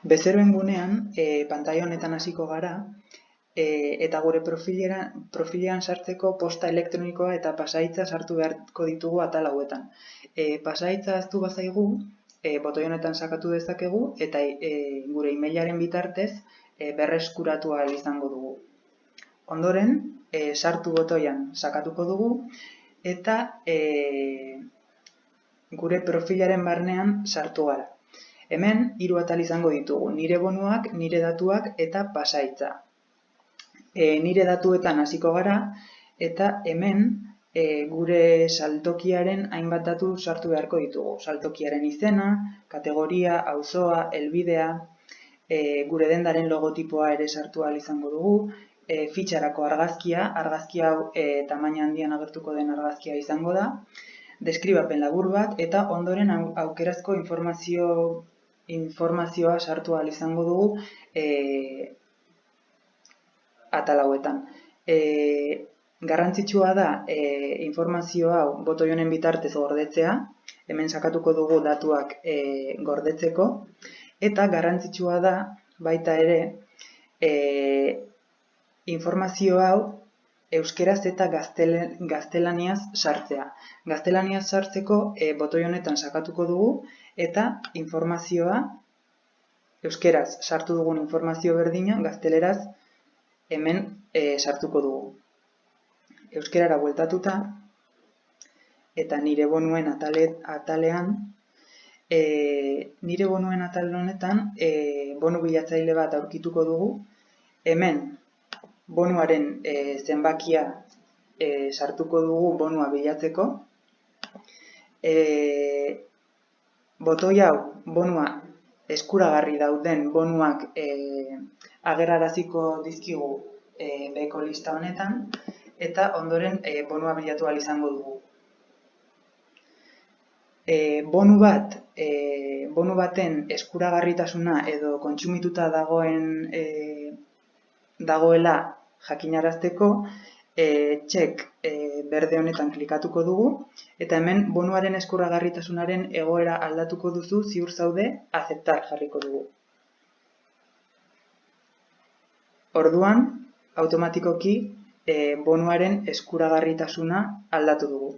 Bezeroen gunean, pantaila honetan hasiko gara, eta gure profilean sartzeko posta elektronikoa eta pasahitza sartu beharko ditugu atal hauetan. Pasahitza ahaztu bazaigu, botoi honetan sakatu dezakegu, eta gure emailaren bitartez berreskuratu ahal izango dugu. Ondoren, sartu botoian sakatuko dugu, eta gure profilaren barnean sartu gara. Hemen, 3 atal izango ditugu, nire bonuak, nire datuak eta pasahitza. Nire datuetan hasiko gara, eta hemen gure saltokiaren hainbat datu sartu beharko ditugu. Saltokiaren izena, kategoria, auzoa, helbidea, gure dendaren logotipoa ere sartu ahal izango dugu, fitxarako argazkia hau tamaina handian agertuko den argazkia izango da, deskribapen labur bat, eta ondoren aukerazko informazioa sartu ahal izango dugu atal hauetan. Garrantzitsua da informazio hau botoi honen bitartez gordetzea, hemen sakatuko dugu datuak gordetzeko, eta garrantzitsua da baita ere informazio hau euskeraz eta gaztelaniaz sartzea. Gaztelaniaz sartzeko botoi honetan sakatuko dugu, eta informazioa euskeraz sartu dugun informazio berdina gazteleraz hemen sartuko dugu. Euskerara bueltatuta, eta nire bonuen atalean, nire bonuen atal honetan bonu bilatzaile bat aurkituko dugu. Hemen bonuaren zenbakia sartuko dugu bonua bilatzeko. Botoi hau bonua eskuragarri dauden bonuak ageraraziko dizkigu beheko lista honetan, eta ondoren bonua bilatu ahal izango dugu. Bonu baten eskuragarritasuna edo kontsumituta dagoela jakinarazteko, txek berde honetan klikatuko dugu, eta hemen bonuaren eskuragarritasunaren egoera aldatuko duzu, ziur zaude, aceptar jarriko dugu. Orduan, automatikoki bonuaren eskuragarritasuna aldatu dugu.